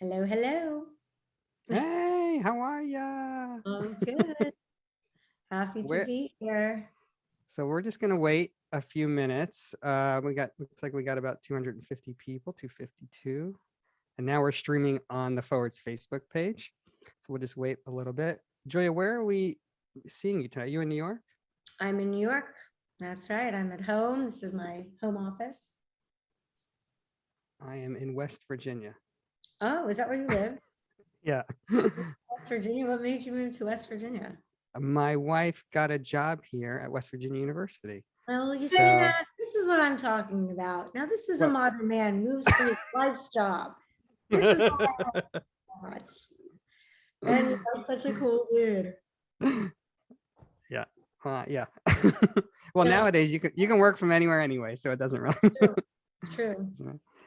Hello, hello. Hey, how are ya? I'm good. Happy to Where, be here. so we're just gonna wait a few minutes. Looks like we got about 250 people, 252. And now we're streaming on the Forward's Facebook page. So we'll just wait a little bit. Julia, where are we seeing you tonight? You in New York? I'm in New York. That's right. I'm at home. This is my home office. I am in West Virginia. Oh, is that where you live? Yeah. West Virginia. What made you move to West Virginia? My wife got a job here at West Virginia University. Well, you see So, that? This is what I'm talking about. Now, this is a well, modern man moves for his wife's job. This is not. And you're such a cool dude. yeah. Yeah. Well, Yeah, nowadays you can work from anywhere anyway, so it doesn't really. it's true.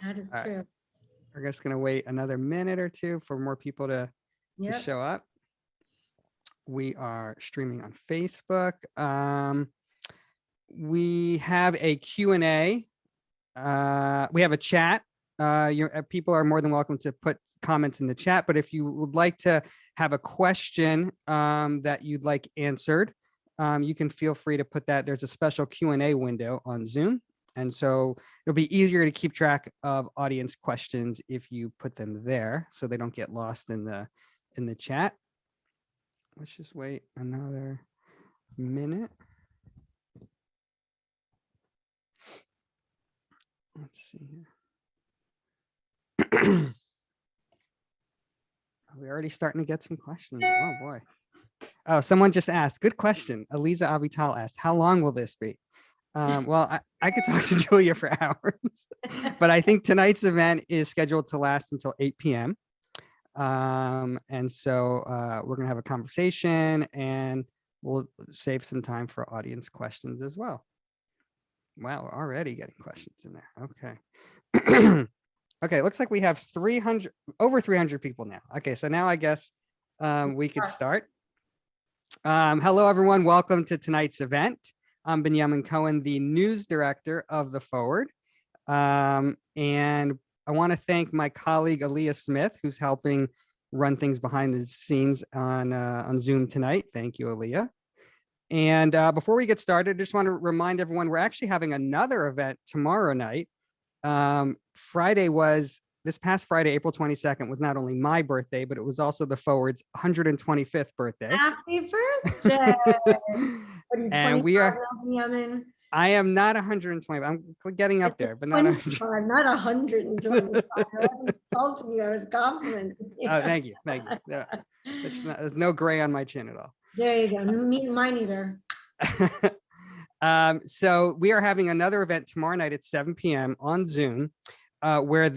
That is All right. true. We're just gonna wait another minute or two for more people to Yep. show up. We are streaming on Facebook. We have a Q&A. We have a chat. People are more than welcome to put comments in the chat, but if you would like to have a question that you'd like answered, you can feel free to put that. There's a special Q&A window on Zoom. And so it'll be easier to keep track of audience questions if you put them there so they don't get lost in the chat. Let's just wait another minute. Let's see here. We're already starting to get some questions. Oh boy. Oh, someone just asked. Good question. Eliza Avital asked, how long will this be? Well, I could talk to Julia for hours, but I think tonight's event is scheduled to last until 8 p.m. And so we're going to have a conversation and we'll save some time for audience questions as well. Wow, we're already getting questions in there. Okay. Okay, looks like we have over 300 people now. Okay, so now I guess we could start. Hello, everyone. Welcome to tonight's event. I'm Benyamin Cohen, the news director of The Forward. And I want to thank my colleague, Aaliyah Smith, who's helping run things behind the scenes on Zoom tonight. Thank you, Aaliyah. And before we get started, I just want to remind everyone, we're actually having another event tomorrow night. This past Friday, April 22nd, was not only my birthday, but it was also the Forward's 125th birthday. Happy birthday. And we are, I am not 120. I'm getting up there, but not 100. Not 125. I wasn't insulting you. I was complimenting you. Oh, thank you. Thank you. There's no gray on my chin at all. There you go. Mine either. So we are having another event tomorrow night at 7 p.m. on Zoom, where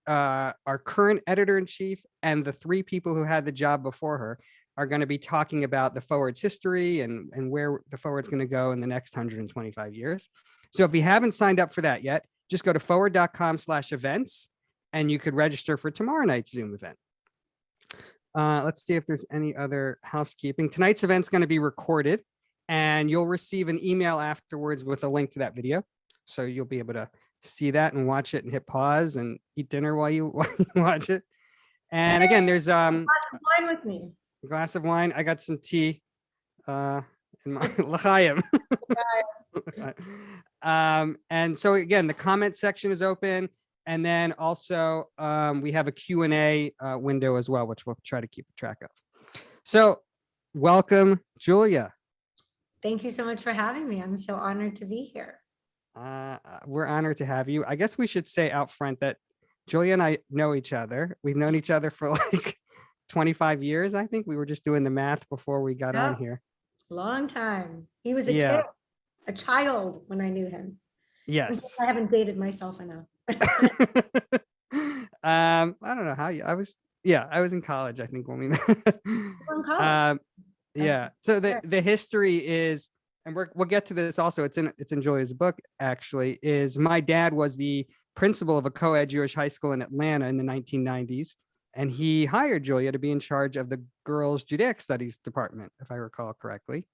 our current editor-in-chief and the three people who had the job before her are going to be talking about the Forward's history and where the Forward's going to go in the next 125 years. So if you haven't signed up for that yet, just go to forward.com/events and you could register for tomorrow night's Zoom event. Let's see if there's any other housekeeping. Tonight's event's going to be recorded and you'll receive an email afterwards with a link to that video. So you'll be able to see that and watch it and hit pause and eat dinner while you watch it. And again, there's wine with me. A glass of wine. I got some tea in my l'chaim. And so again, the comment section is open. And then also we have a Q&A window as well, which we'll try to keep track of. So welcome, Julia. Thank you so much for having me. I'm so honored to be here. We're honored to have you. I guess we should say out front that Julia and I know each other. We've known each other for like 25 years. I think we were just doing the math before we got on here. Long time. He was a kid, a child when I knew him. Yes. I haven't dated myself enough. I don't know how I was in college, I think, when we met. Yeah. So the history is, and we'll get to this also, it's in Julia's book, actually, is my dad was the principal of a co-ed Jewish high school in Atlanta in the 1990s. And he hired Julia to be in charge of the girls' Judaic studies department, if I recall correctly.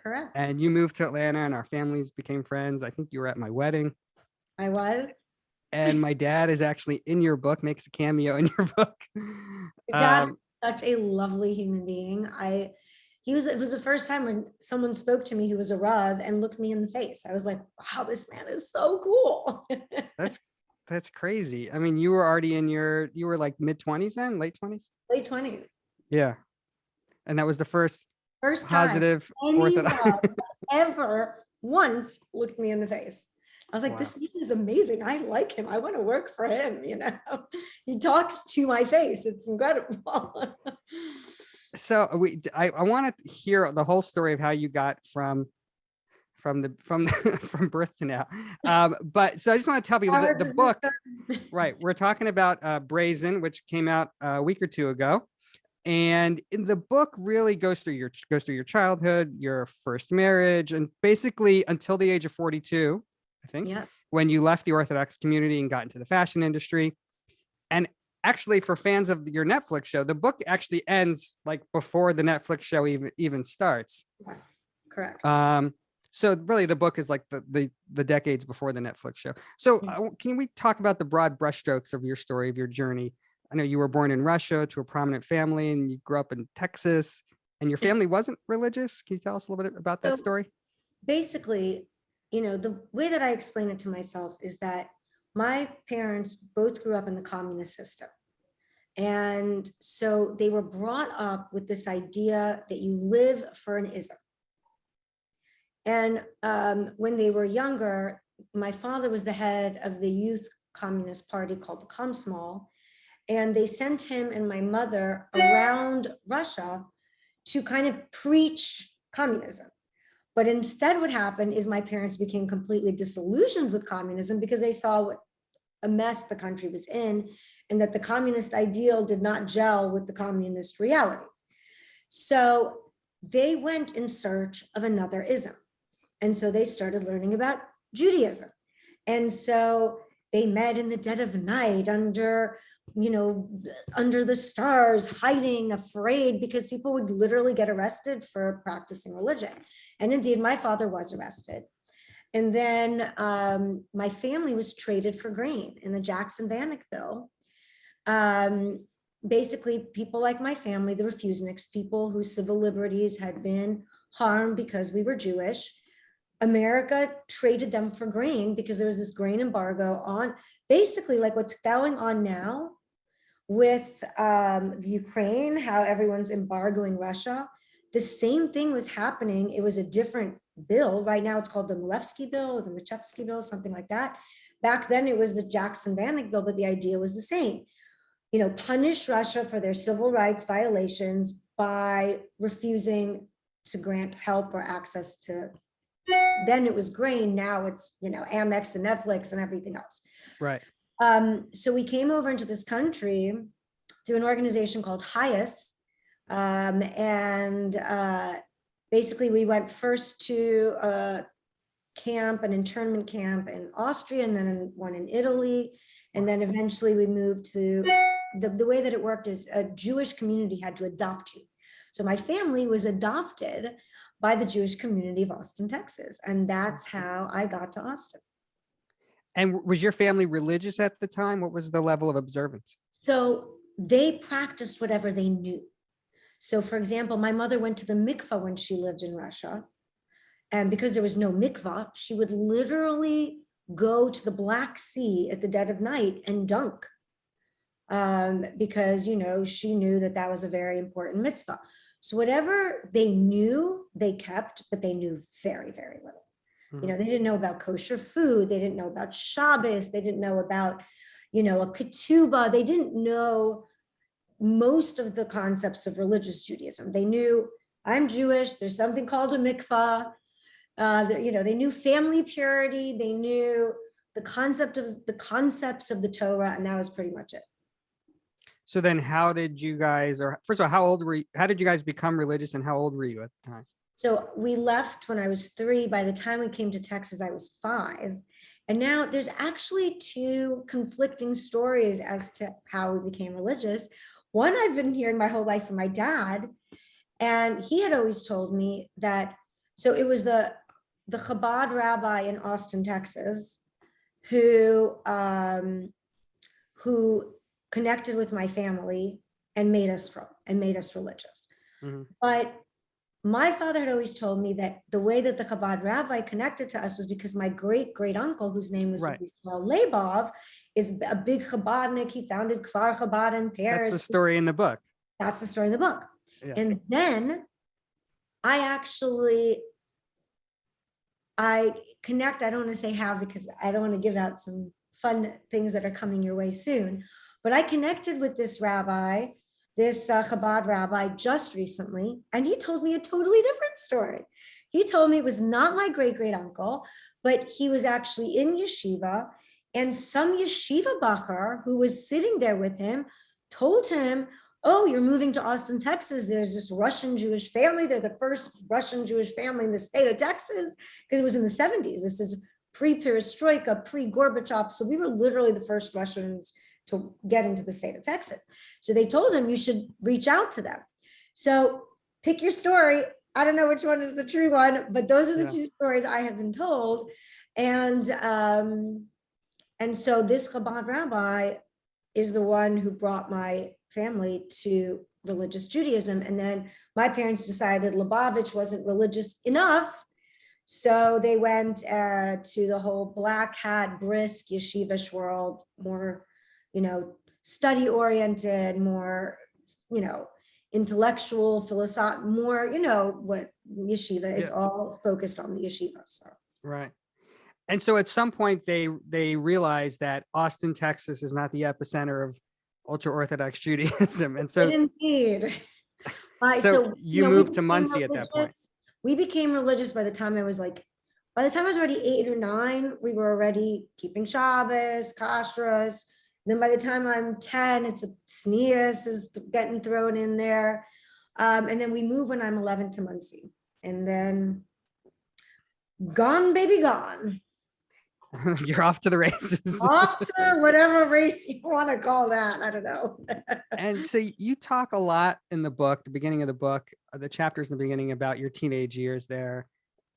Correct. And you moved to Atlanta and our families became friends. I think you were at my wedding. I was. And my dad is actually in your book, makes a cameo in your book. Dad is such a lovely human being. It was the first time when someone spoke to me who was a Rav and looked me in the face. I was like, wow, this man is so cool. That's crazy. I mean, you were already you were like mid-20s then, late 20s? Late 20s. Yeah. And that was the first First time positive any Orthodox. Rav ever once looked me in the face. I was like, Wow. this man is amazing. I like him. I want to work for him. He talks to my face. It's incredible. So I want to hear the whole story of how you got from from birth to now. But so I just want to tell people the book, right? We're talking about Brazen, which came out a week or two ago. And in the book really goes through your childhood, your first marriage, and basically until the age of 42, I think, Yeah. when you left the Orthodox community and got into the fashion industry. And actually, for fans of your Netflix show, the book actually ends like before the Netflix show even starts. That's correct. So really, the book is like the decades before the Netflix show. So can we talk about the broad brushstrokes of your story, of your journey? I know you were born in Russia to a prominent family, and you grew up in Texas, and your family wasn't religious. Can you tell us a little bit about that story? Basically, the way that I explain it to myself is that my parents both grew up in the communist system. And so they were brought up with this idea that you live for an ism. And when they were younger, my father was the head of the youth communist party called the Komsomol. And they sent him and my mother around Russia to kind of preach communism. But instead, what happened is my parents became completely disillusioned with communism because they saw what a mess the country was in, and that the communist ideal did not gel with the communist reality. So they went in search of another ism. And so they started learning about Judaism. And so they met in the dead of night under the stars, hiding, afraid, because people would literally get arrested for practicing religion. And indeed, my father was arrested. And then my family was traded for grain in the Jackson-Vanik bill. Basically, people like my family, the refuseniks, people whose civil liberties had been harmed because we were Jewish, America traded them for grain because there was this grain embargo on basically like what's going on now with the Ukraine, how everyone's embargoing Russia. The same thing was happening. It was a different bill. Right now it's called the Milevsky bill or the Machevsky bill, something like that. Back then it was the Jackson-Vanik bill, but the idea was the same. Punish Russia for their civil rights violations by refusing to grant help or access to, then it was grain, now it's, Amex and Netflix and everything else. Right. So we came over into this country through an organization called HIAS. Basically we went first to a camp, an internment camp in Austria, and then one in Italy. And then eventually we moved to, the way that it worked is a Jewish community had to adopt you. So my family was adopted by the Jewish community of Austin, Texas. And that's how I got to Austin. And was your family religious at the time? What was the level of observance? So they practiced whatever they knew. So for example, my mother went to the mikvah when she lived in Russia. And because there was no mikvah, she would literally go to the Black Sea at the dead of night and dunk. Because, she knew that that was a very important mitzvah. So whatever they knew, they kept, but they knew very, very little. Mm-hmm. They didn't know about kosher food. They didn't know about Shabbos. They didn't know about, a ketubah. They didn't know most of the concepts of religious Judaism. They knew I'm Jewish. There's something called a mikvah. They knew family purity. They knew the concepts of the Torah, and that was pretty much it. So then how did you guys, or first of all, how did you guys become religious, and how old were you at the time? So we left when I was 3. By the time we came to Texas, I was 5. And now there's actually 2 conflicting stories as to how we became religious. One I've been hearing my whole life from my dad, and he had always told me that, so it was the Chabad rabbi in Austin, Texas, who connected with my family and made us religious. Mhm. But my father had always told me that the way that the Chabad rabbi connected to us was because my great great uncle, whose name was Right. Yisrael Leibov, is a big Chabadnik. He founded Kfar Chabad in Paris. That's the story in the book. That's the story in the book. Yeah. And then I connect, I don't want to say how because I don't want to give out some fun things that are coming your way soon, but I connected with this rabbi, this Chabad rabbi just recently, and he told me a totally different story. He told me it was not my great great uncle, but he was actually in yeshiva, and some yeshiva bacher who was sitting there with him told him, oh, you're moving to Austin, Texas. There's this Russian Jewish family. They're the first Russian Jewish family in the state of Texas, because it was in the 70s. This is pre-perestroika, pre-Gorbachev. So we were literally the first Russians to get into the state of Texas. So they told him you should reach out to them. So pick your story. I don't know which one is the true one, but those are the two stories I have been told. And so this Chabad rabbi is the one who brought my family to religious Judaism. And then my parents decided Lubavitch wasn't religious enough. So they went to the whole black hat, brisk yeshivish world, more, study oriented, more, intellectual, philosophical, more, what yeshiva, it's all focused on the yeshiva. So. Right. And so at some point they realized that Austin, Texas is not the epicenter of ultra-Orthodox Judaism. And so indeed. So you moved to Muncie at that point. We became religious by the time I was already 8 or 9, we were already keeping Shabbos, kashrus. Then by the time I'm 10, it's a sneers is getting thrown in there. And then we move when I'm 11 to Muncie. And then gone, baby, gone. You're off to the races. Off to whatever race you want to call that. I don't know. And so you talk a lot in the book, the beginning of the book, the chapters in the beginning about your teenage years there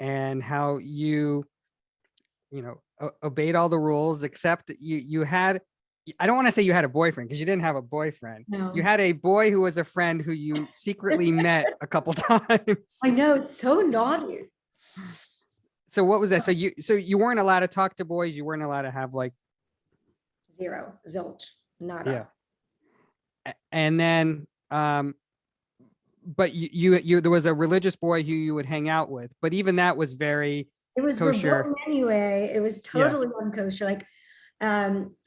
and how you obeyed all the rules, except you had, I don't want to say you had a boyfriend because you didn't have a boyfriend. No. You had a boy who was a friend who you secretly met a couple times. I know, it's so naughty. So what was that? So you weren't allowed to talk to boys. You weren't allowed to have zero, zilch, nada. Yeah. And then, but you there was a religious boy who you would hang out with, but even that was very it was kosher anyway. It was totally unkosher. Like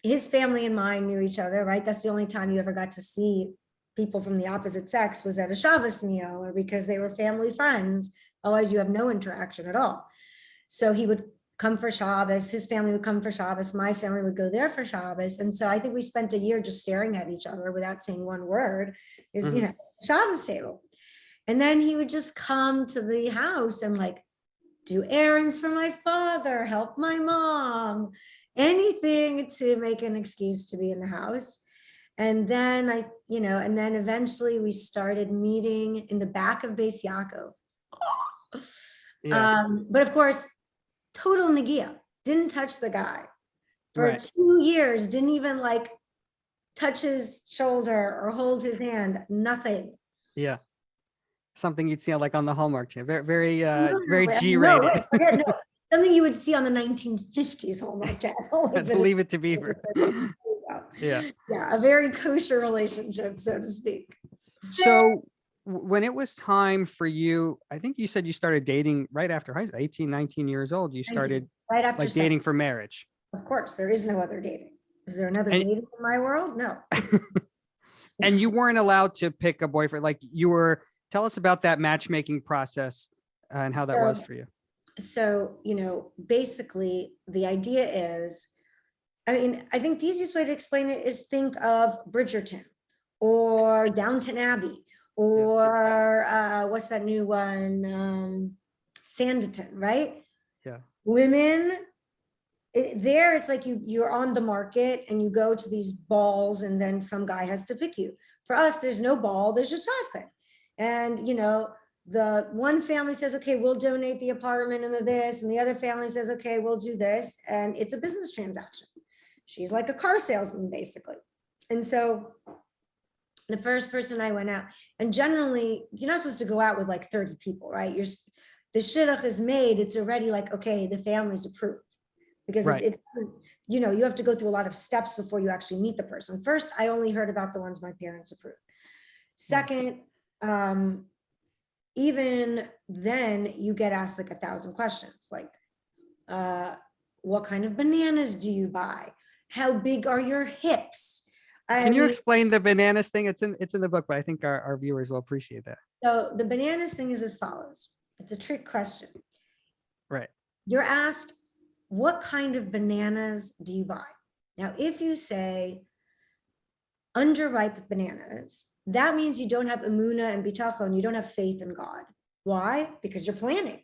his family and mine knew each other, right? That's the only time you ever got to see people from the opposite sex was at a Shabbos meal or because they were family friends. Otherwise, you have no interaction at all. So he would come for Shabbos, his family would come for Shabbos, my family would go there for Shabbos. And so I think we spent a year just staring at each other without saying one word, is, Shabbos table. And then he would just come to the house and do errands for my father, help my mom, anything to make an excuse to be in the house. And then and then eventually we started meeting in the back of Beis Yaakov. But of course, total nagia, didn't touch the guy for 2 years, didn't even touch his shoulder or hold his hand, nothing. Yeah. Something you'd see on the Hallmark Channel, very G-rated. No, something you would see on the 1950s Hallmark Channel. I believe it to be. Yeah, a very kosher relationship, so to speak. So when it was time for you, I think you said you started dating right after high school, 18, 19 years old. You started right after dating for marriage. Of course, there is no other dating. Is there another dating in my world? No. And you weren't allowed to pick a boyfriend. Tell us about that matchmaking process and how that was for you. So, basically the idea is, I think the easiest way to explain it is think of Bridgerton or Downton Abbey or what's that new one? Sanditon, right? Yeah. Women, it's like you're on the market and you go to these balls and then some guy has to pick you. For us, there's no ball, there's just shadchan. And, the one family says, okay, we'll donate the apartment and the this, and the other family says, okay, we'll do this. And it's a business transaction. She's like a car salesman, basically. And so the first person I went out, and generally you're not supposed to go out with like 30 people, right? The shidduch is made, it's already like, okay, the family's approved. Because Right. it doesn't, you know, you have to go through a lot of steps before you actually meet the person. First, I only heard about the ones my parents approved. Second, even then you get asked like 1,000 questions, like, what kind of bananas do you buy? How big are your hips? Can you explain the bananas thing? It's in the book, but I think our viewers will appreciate that. So the bananas thing is as follows. It's a trick question. Right. You're asked, what kind of bananas do you buy? Now, if you say underripe bananas, that means you don't have emunah and bitachon, you don't have faith in God. Why? Because you're planning.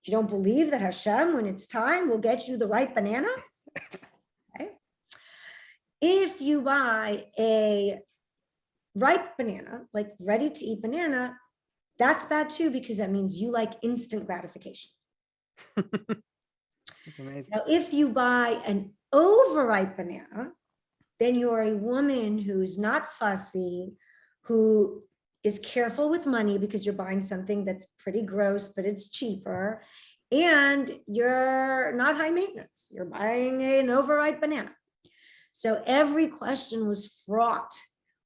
You don't believe that Hashem, when it's time, will get you the right banana. Okay. If you buy a ripe banana, like ready to eat banana, that's bad too, because that means you like instant gratification. That's amazing. Now, if you buy an overripe banana, then you're a woman who's not fussy, who is careful with money because you're buying something that's pretty gross, but it's cheaper, and you're not high maintenance. You're buying an overripe banana. So every question was fraught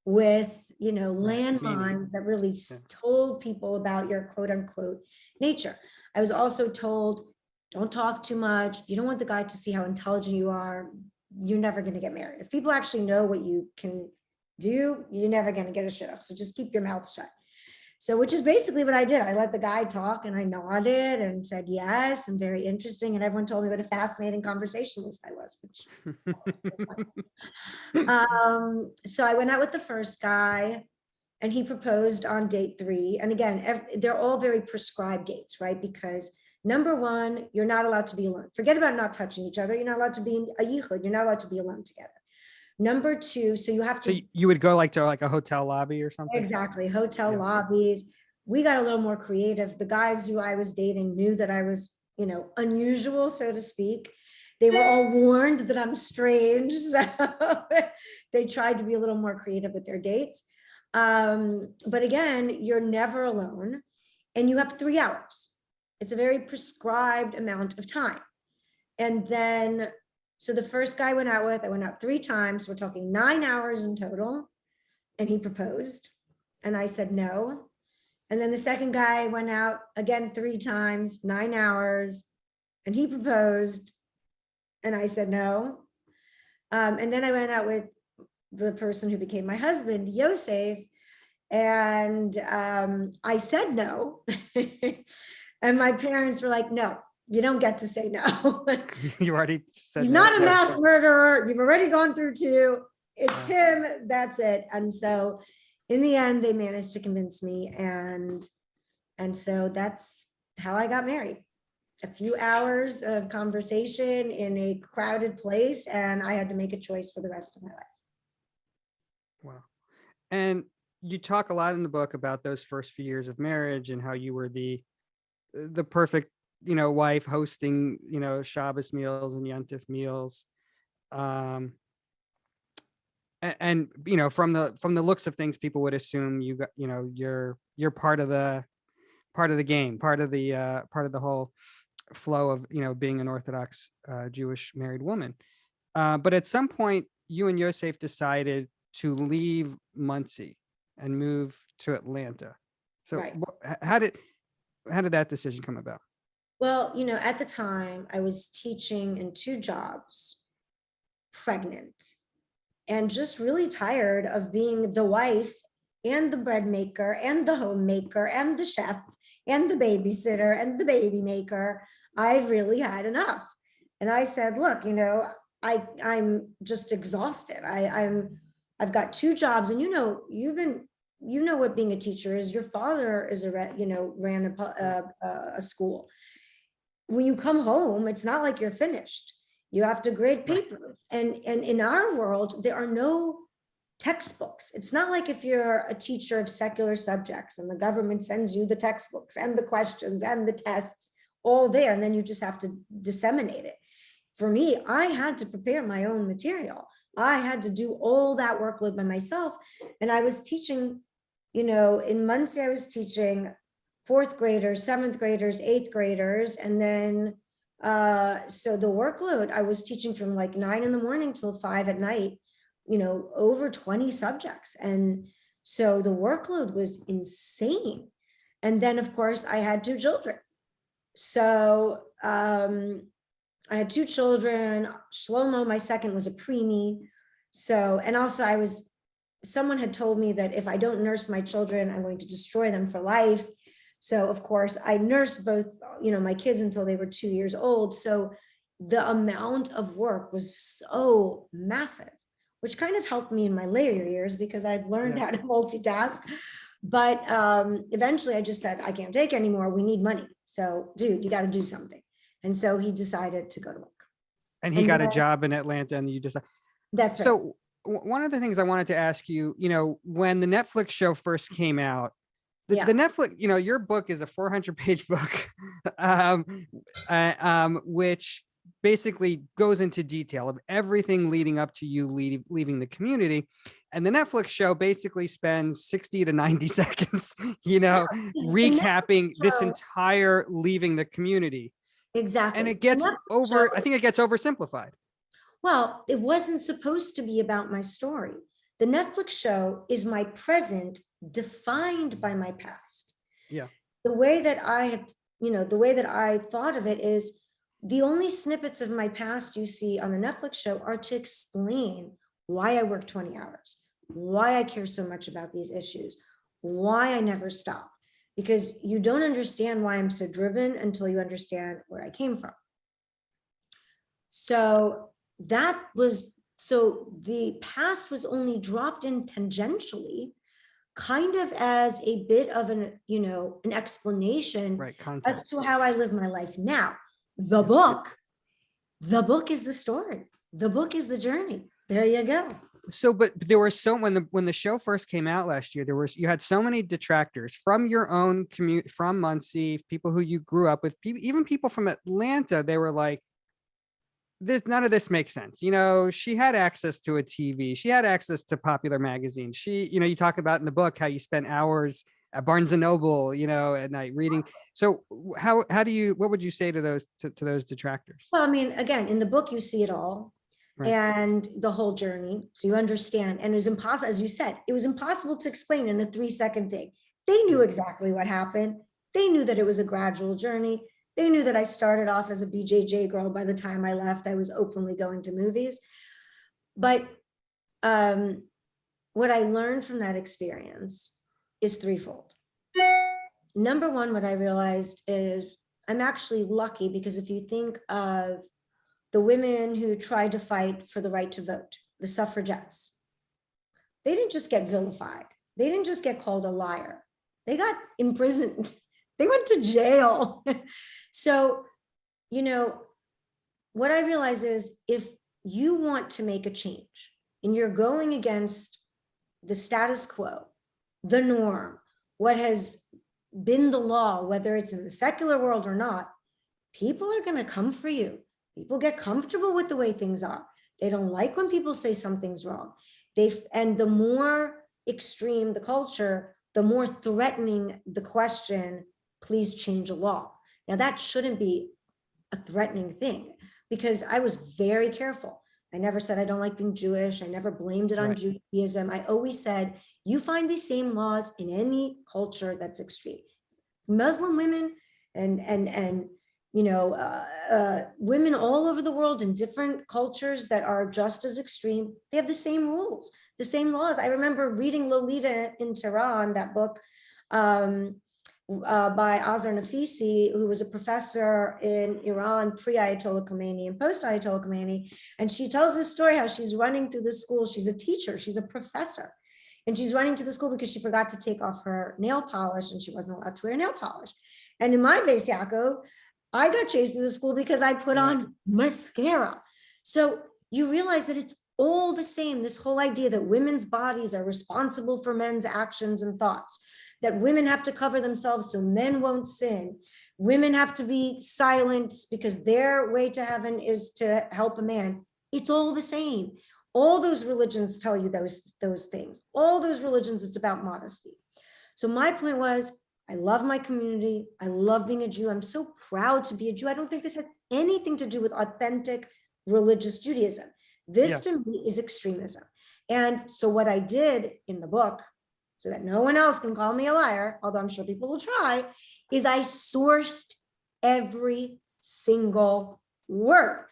with, you know, landmines that really told people about your quote unquote nature. I was also told, don't talk too much. You don't want the guy to see how intelligent you are. You're never going to get married. If people actually know what you can do, you're never going to get a shidduch. So just keep your mouth shut. So, which is basically what I did. I let the guy talk and I nodded and said, yes, and very interesting. And everyone told me what a fascinating conversationalist I was, so I went out with the first guy and he proposed on date 3. And again, they're all very prescribed dates, right? Because number one, you're not allowed to be alone. Forget about not touching each other. You're not allowed to be in a yichud. You're not allowed to be alone together. Number 2, so you have to. So you would go like to like a hotel lobby or something? Exactly, hotel lobbies. We got a little more creative. The guys who I was dating knew that I was, you know, unusual, so to speak. They were all warned that I'm strange. So they tried to be a little more creative with their dates. But again, you're never alone and you have 3 hours. It's a very prescribed amount of time. And then, so the first guy I went out 3 times. We're talking 9 hours in total. And he proposed. And I said no. And then the second guy went out again 3 times, 9 hours. And he proposed. And I said no. And then I went out with the person who became my husband, Yosef. And I said no. And my parents were like, no, you don't get to say no. You already said he's not a mass murderer. You've already gone through 2. It's him. That's it. And so in the end, they managed to convince me. And so that's how I got married. A few hours of conversation in a crowded place. And I had to make a choice for the rest of my life. Wow. And you talk a lot in the book about those first few years of marriage and how you were the perfect, you know, wife, hosting, you know, Shabbos meals and Yontif meals. And you know, from the looks of things, people would assume you got, you know, you're part of the game, part of the whole flow of, you know, being an Orthodox Jewish married woman. But at some point, you and Yosef decided to leave Muncie and move to Atlanta. So Right. How did that decision come about? Well, you know, at the time I was teaching in 2 jobs, pregnant, and just really tired of being the wife and the bread maker and the homemaker and the chef and the babysitter and the baby maker. I really had enough. And I said, look, you know, I'm just exhausted. I've got 2 jobs, and you know what being a teacher is. Your father ran a school. When you come home, it's not like you're finished. You have to grade papers. And in our world, there are no textbooks. It's not like if you're a teacher of secular subjects and the government sends you the textbooks and the questions and the tests all there, and then you just have to disseminate it. For me, I had to prepare my own material. I had to do all that workload by myself. And I was teaching, in Muncie, I was teaching fourth graders, seventh graders, eighth graders. And then, so the workload, I was teaching from like 9 a.m. till 5 p.m, over 20 subjects. And so the workload was insane. And then of course I had 2 children. So I had 2 children. Shlomo, my second, was a preemie. So, and also someone had told me that if I don't nurse my children, I'm going to destroy them for life. So of course I nursed both, my kids until they were 2 years old. So the amount of work was so massive, which kind of helped me in my later years because I've learned how to multitask. But eventually I just said, I can't take anymore. We need money. So dude, you got to do something. And so he decided to go to work. And he got a job in Atlanta, and you decided. That's right. So one of the things I wanted to ask you, when the Netflix show first came out, the Netflix, your book is a 400-page book, which basically goes into detail of everything leading up to you leaving the community. And the Netflix show basically spends 60 to 90 seconds, recapping this entire leaving the community. Exactly. And it gets I think it gets oversimplified. Well, it wasn't supposed to be about my story. The Netflix show is my present defined by my past. Yeah. The way that I thought of it is the only snippets of my past you see on the Netflix show are to explain why I work 20 hours, why I care so much about these issues, why I never stop. Because you don't understand why I'm so driven until you understand where I came from. So the past was only dropped in tangentially, kind of as a bit of an explanation as to how I live my life now. The book is the story. The book is the journey. There you go. So, but there were when the show first came out last year, you had so many detractors from your own commute, from Muncie, people who you grew up with, even people from Atlanta. They were like, none of this makes sense. She had access to a TV. She had access to popular magazines. You talk about in the book how you spent hours at Barnes and Noble, at night reading. So what would you say to those detractors? Well, I mean, again, in the book, you see it all. Right. And the whole journey, so you understand. And it was impossible, as you said, it was impossible to explain in a 3-second thing. They knew exactly what happened. They knew that it was a gradual journey. They knew that I started off as a BJJ girl. By the time I left, I was openly going to movies. But what I learned from that experience is threefold. Number one, what I realized is I'm actually lucky, because if you think of the women who tried to fight for the right to vote, the suffragettes, they didn't just get vilified. They didn't just get called a liar. They got imprisoned. They went to jail. So, what I realize is if you want to make a change and you're going against the status quo, the norm, what has been the law, whether it's in the secular world or not, people are going to come for you. People get comfortable with the way things are. They don't like when people say something's wrong. And the more extreme the culture, the more threatening the question, please change a law. Now that shouldn't be a threatening thing, because I was very careful. I never said I don't like being Jewish. I never blamed it on Judaism. I always said, you find these same laws in any culture that's extreme. Muslim women and women all over the world in different cultures that are just as extreme, they have the same rules, the same laws. I remember reading Lolita in Tehran, that book by Azar Nafisi, who was a professor in Iran pre-Ayatollah Khomeini and post-Ayatollah Khomeini. And she tells this story how she's running through the school. She's a teacher, she's a professor. And she's running to the school because she forgot to take off her nail polish and she wasn't allowed to wear nail polish. And in my Beis Yaakov, I got chased to the school because I put on mascara. So you realize that it's all the same. This whole idea that women's bodies are responsible for men's actions and thoughts, that women have to cover themselves so men won't sin. Women have to be silent because their way to heaven is to help a man. It's all the same. All those religions tell you those things. All those religions, it's about modesty. So my point was, I love my community. I love being a Jew. I'm so proud to be a Jew. I don't think this has anything to do with authentic religious Judaism. This to me is extremism. And so what I did in the book, so that no one else can call me a liar, although I'm sure people will try, is I sourced every single word.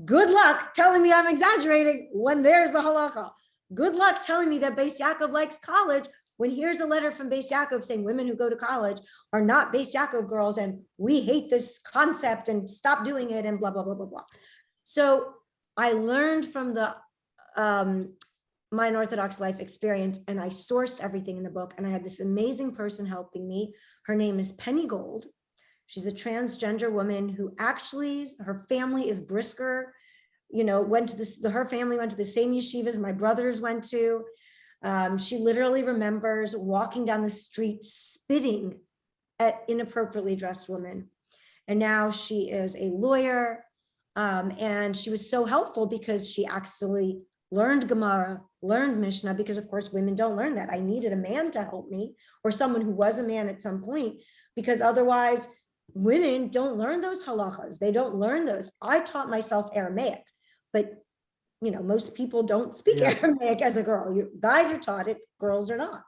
Good luck telling me I'm exaggerating when there's the halacha. Good luck telling me that Beis Yaakov likes college when here's a letter from Beis Yaakov saying women who go to college are not Beis Yaakov girls and we hate this concept and stop doing it and blah, blah, blah, blah, blah. So I learned from the My Unorthodox Life experience, and I sourced everything in the book, and I had this amazing person helping me. Her name is Penny Gold. She's a transgender woman who actually, her family is brisker, you know, her family went to the same yeshivas my brothers went to. She literally remembers walking down the street spitting at inappropriately dressed women. And now she is a lawyer. And she was so helpful because she actually learned Gemara, learned Mishnah, because of course women don't learn that. I needed a man to help me, or someone who was a man at some point, because otherwise women don't learn those halachas. They don't learn those. I taught myself Aramaic, but you know, most people don't speak Aramaic as a girl. Guys are taught it, girls are not.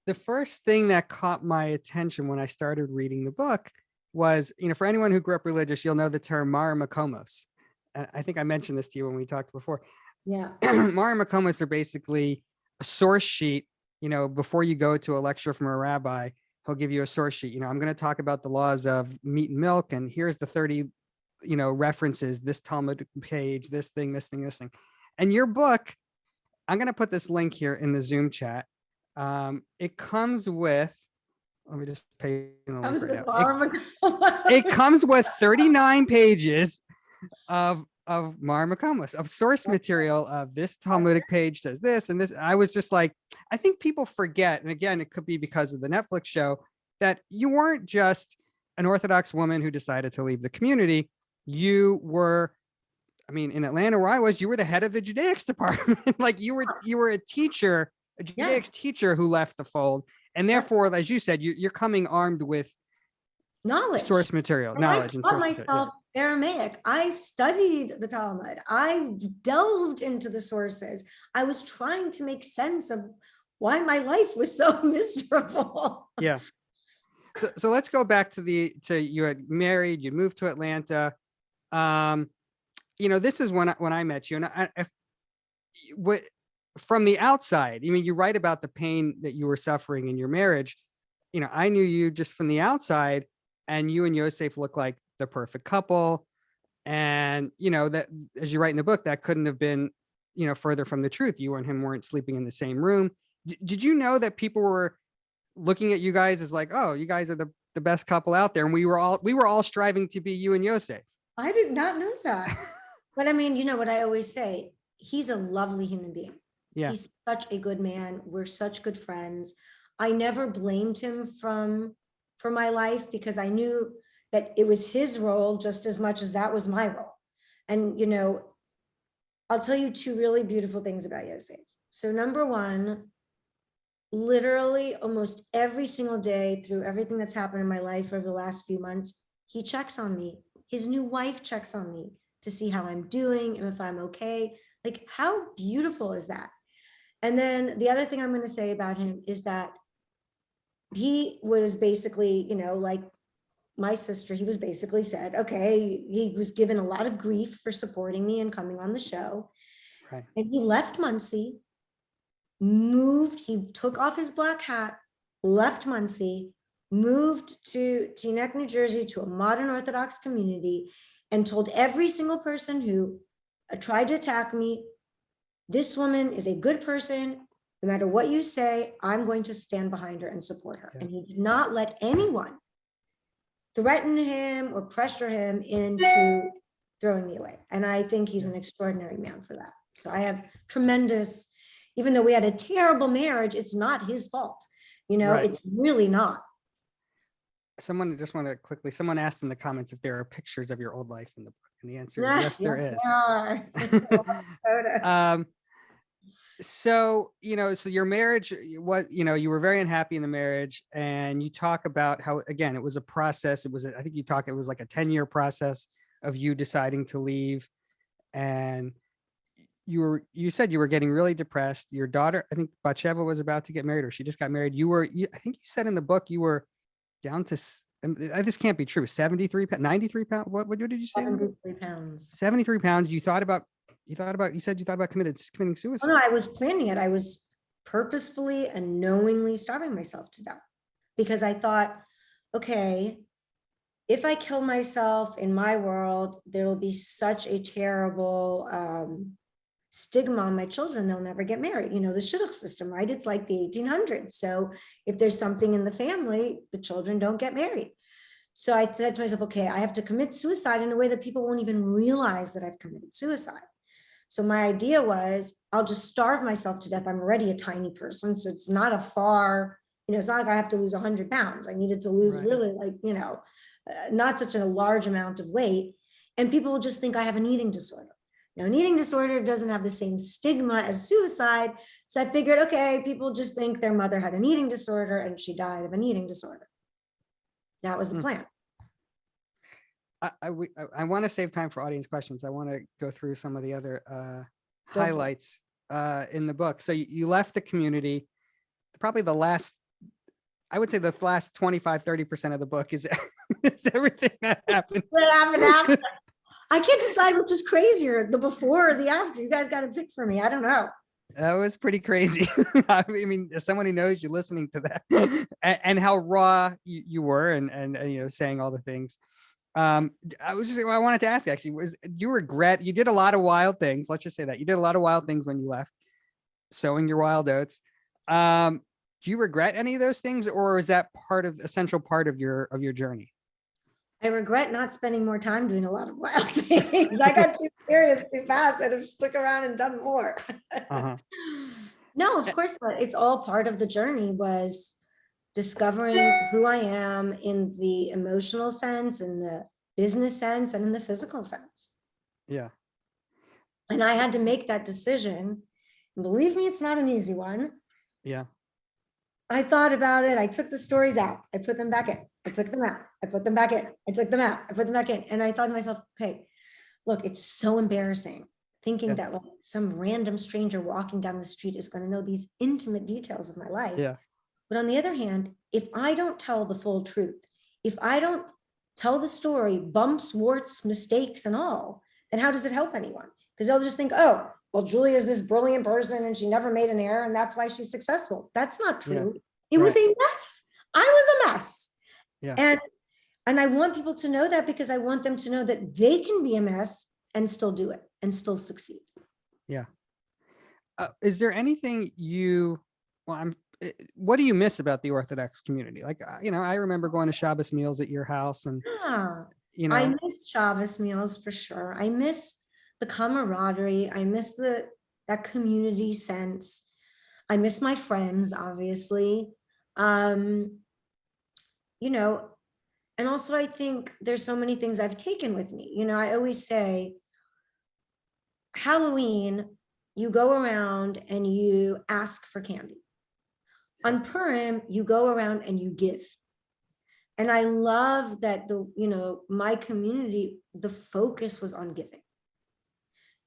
The first thing that caught my attention when I started reading the book was, you know, for anyone who grew up religious, you'll know the term Mar Makomos. And I think I mentioned this to you when we talked before. Yeah. Mar Makomos are basically a source sheet. You know, before you go to a lecture from a rabbi, he'll give you a source sheet. You know, I'm going to talk about the laws of meat and milk, and here's the 30, you know, references, this Talmud page, this thing, this thing, this thing. And your book, I'm going to put this link here in the Zoom chat. It comes with, let me just pay the link right now. It comes with 39 pages of Mar Makomos, of source material of this Talmudic page says this and this. I was just like, I think people forget, and again, it could be because of the Netflix show, that you weren't just an Orthodox woman who decided to leave the community. You were, I mean, in Atlanta where I was, you were the head of the Judaics department. Like you were a teacher, a Judaics teacher who left the fold. And therefore, as you said, you're coming armed with knowledge, source material, knowledge, and source material. Aramaic. I studied the Talmud. I delved into the sources. I was trying to make sense of why my life was so miserable. Yeah. So let's go back to you had married, you moved to Atlanta. You know, this is when I met you, and from the outside, I mean, you write about the pain that you were suffering in your marriage. You know, I knew you just from the outside, and you and Yosef look like the perfect couple. And, you know, that as you write in the book, that couldn't have been, you know, further from the truth. You and him weren't sleeping in the same room. Did you know that people were looking at you guys as like, oh, you guys are the best couple out there? And we were all striving to be you and Yosef. I did not know that. But I mean, you know what I always say, he's a lovely human being. Yeah. He's such a good man. We're such good friends. I never blamed him for my life because I knew that it was his role just as much as that was my role. And, you know, I'll tell you two really beautiful things about Yosef. So number one, literally almost every single day through everything that's happened in my life over the last few months, he checks on me. His new wife checks on me to see how I'm doing and if I'm okay. Like, how beautiful is that? And then the other thing I'm going to say about him is that he was basically, you know, like my sister, he was basically said, okay, he was given a lot of grief for supporting me and coming on the show. Right. And he left Muncie, moved, he took off his black hat, left Muncie, moved to Teaneck, New Jersey, to a modern Orthodox community, and told every single person who tried to attack me, this woman is a good person. No matter what you say, I'm going to stand behind her and support her. Yeah. And he did not let anyone threaten him or pressure him into throwing me away. And I think he's an extraordinary man for that. So I have tremendous, even though we had a terrible marriage, it's not his fault. Right. It's really not. Someone someone asked in the comments if there are pictures of your old life in the book. And the answer is Yeah, yes, there is. there are. Photos. So, so your marriage was, you were very unhappy in the marriage, and you talk about how, again, it was a process. It was like a 10-year process of you deciding to leave. And you said you were getting really depressed. Your daughter, I think Batsheva, was about to get married, or she just got married. I think you said in the book you were down to, this can't be true, 73 pounds, 93 pounds. What did you say? 73 pounds. 73 pounds. You said you thought about committing Oh, suicide. no, I was planning it. I was purposefully and knowingly starving myself to death because I thought, okay, if I kill myself in my world, there will be such a terrible stigma on my children. They'll never get married. The shidduch system, right? It's like the 1800s. So if there's something in the family, the children don't get married. So I said to myself, okay, I have to commit suicide in a way that people won't even realize that I've committed suicide. So my idea was, I'll just starve myself to death. I'm already a tiny person. So it's not it's not like I have to lose 100 pounds. I needed to lose really not such a large amount of weight. And people will just think I have an eating disorder. Now, an eating disorder doesn't have the same stigma as suicide. So I figured, okay, people just think their mother had an eating disorder and she died of an eating disorder. That was the plan. I want to save time for audience questions. I want to go through some of the other highlights in the book. So you left the community. Probably I would say the last 25-30% of the book is everything that happened. What happened after? I can't decide which is crazier, the before or the after. You guys got to pick for me. I don't know. That was pretty crazy. I mean, as someone who knows you listening to that and how raw you were and saying all the things. I wanted to ask actually, do you regret, you did a lot of wild things. Let's just say that you did a lot of wild things when you left, sowing your wild oats. Do you regret any of those things, or is that essential part of your journey? I regret not spending more time doing a lot of wild things. I got too serious too fast and have stuck around and done more. No, of course not. It's all part of the journey, was discovering who I am in the emotional sense, in the business sense, and in the physical sense. Yeah. And I had to make that decision. And believe me, it's not an easy one. Yeah. I thought about it. I took the stories out. I put them back in. I took them out. I put them back in. I took them out. I put them back in. And I thought to myself, okay, look, it's so embarrassing thinking that some random stranger walking down the street is going to know these intimate details of my life. Yeah. But on the other hand, if I don't tell the full truth, if I don't tell the story, bumps, warts, mistakes, and all, then how does it help anyone? Because they'll just think, oh, well, Julia is this brilliant person and she never made an error and that's why she's successful. That's not true. It was a mess. I was a mess. Yeah. And I want people to know that, because I want them to know that they can be a mess and still do it and still succeed. Yeah. Is there anything what do you miss about the Orthodox community? Like, I remember going to Shabbos meals at your house, and I miss Shabbos meals for sure. I miss the camaraderie. I miss that community sense. I miss my friends, obviously. And also I think there's so many things I've taken with me. I always say, Halloween, you go around and you ask for candy. On Purim, you go around and you give. And I love that my community, the focus was on giving.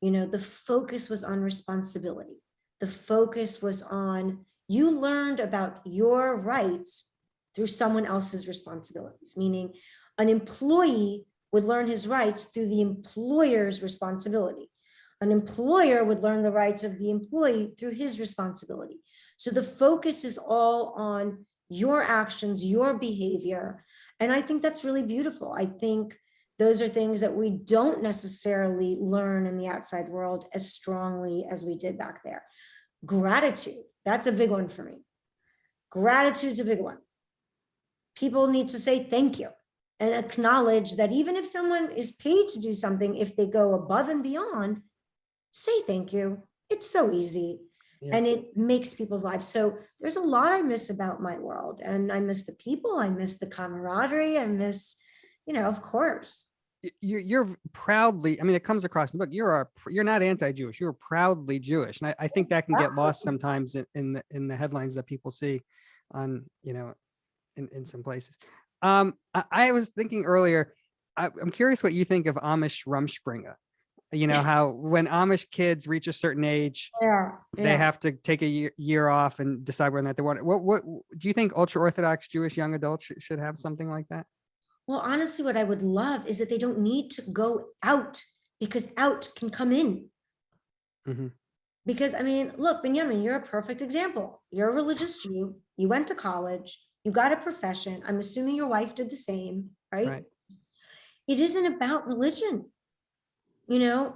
The focus was on responsibility. The focus was on, you learned about your rights through someone else's responsibilities, meaning an employee would learn his rights through the employer's responsibility. An employer would learn the rights of the employee through his responsibility. So the focus is all on your actions, your behavior. And I think that's really beautiful. I think those are things that we don't necessarily learn in the outside world as strongly as we did back there. Gratitude, that's a big one for me. Gratitude's a big one. People need to say thank you and acknowledge that even if someone is paid to do something, if they go above and beyond, say thank you. It's so easy. Yeah. And it makes people's lives. So there's a lot I miss about my world. And I miss the people. I miss the camaraderie. I miss, of course. You're proudly, I mean, it comes across in the book. You're not anti-Jewish. You're proudly Jewish, and I think that can get lost sometimes in the headlines that people see on, in some places. I was thinking earlier, I'm curious what you think of Amish Rumspringa. How when Amish kids reach a certain age, they have to take a year off and decide whether or not they want it. What do you think ultra Orthodox Jewish young adults should have something like that? Well, honestly, what I would love is that they don't need to go out, because out can come in. Mm-hmm. Because I mean, look, Benjamin, you're a perfect example. You're a religious Jew. You went to college. You got a profession. I'm assuming your wife did the same, right? Right. It isn't about religion. The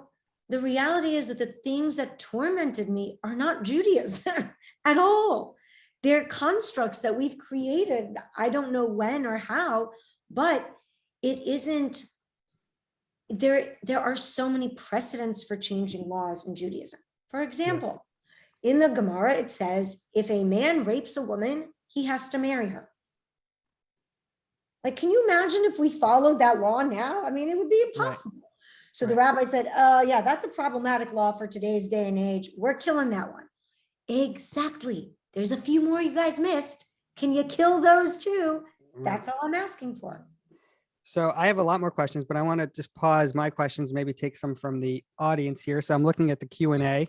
reality is that the things that tormented me are not Judaism at all. They're constructs that we've created. I don't know when or how, but it isn't. There are so many precedents for changing laws in Judaism. For example, in the Gemara, it says, if a man rapes a woman, he has to marry her. Like, can you imagine if we followed that law now? I mean, it would be impossible. Right. So the rabbi said, yeah, that's a problematic law for today's day and age. We're killing that one. Exactly. There's a few more you guys missed. Can you kill those too? Right. That's all I'm asking for. So I have a lot more questions, but I want to just pause my questions, maybe take some from the audience here. So I'm looking at the Q&A.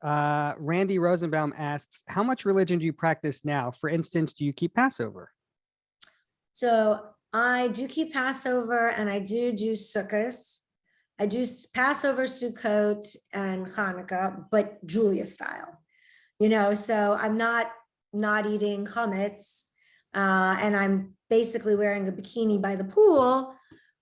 Randy Rosenbaum asks, how much religion do you practice now? For instance, do you keep Passover? So I do keep Passover, and I do Sukkot. I do Passover, Sukkot, and Hanukkah, but Julia style, so I'm not eating chametz, and I'm basically wearing a bikini by the pool,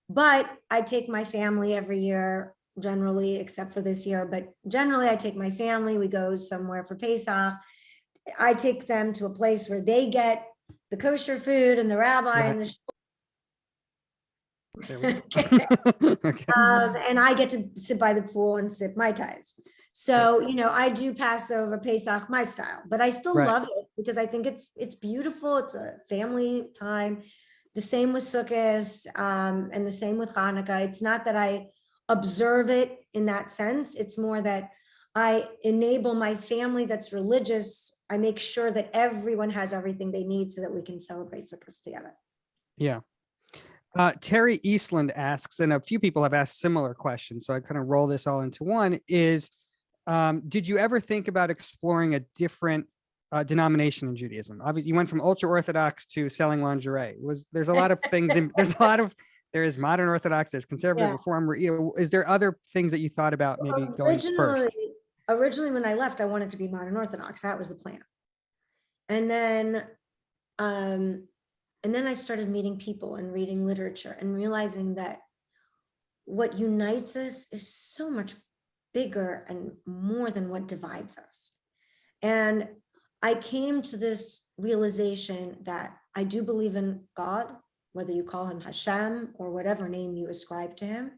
but I take my family every year, generally, except for this year, but generally I take my family, we go somewhere for Pesach. I take them to a place where they get the kosher food and the rabbi and the okay. And I get to sit by the pool and sip Mai Tais. So, I do Passover, Pesach, my style, but I still love it because I think it's beautiful. It's a family time. The same with Sukkot, and the same with Hanukkah. It's not that I observe it in that sense. It's more that I enable my family that's religious. I make sure that everyone has everything they need so that we can celebrate Sukkot together. Yeah. Terry Eastland asks, and a few people have asked similar questions, so I kind of roll this all into one, is, did you ever think about exploring a different denomination in Judaism? Obviously, you went from ultra Orthodox to selling lingerie. There's a lot of things, there is modern Orthodox, there's conservative reform. Is there other things that you thought about maybe going first? Originally, when I left, I wanted to be modern Orthodox. That was the plan. And then I started meeting people and reading literature and realizing that what unites us is so much bigger and more than what divides us. And I came to this realization that I do believe in God, whether you call him Hashem or whatever name you ascribe to him.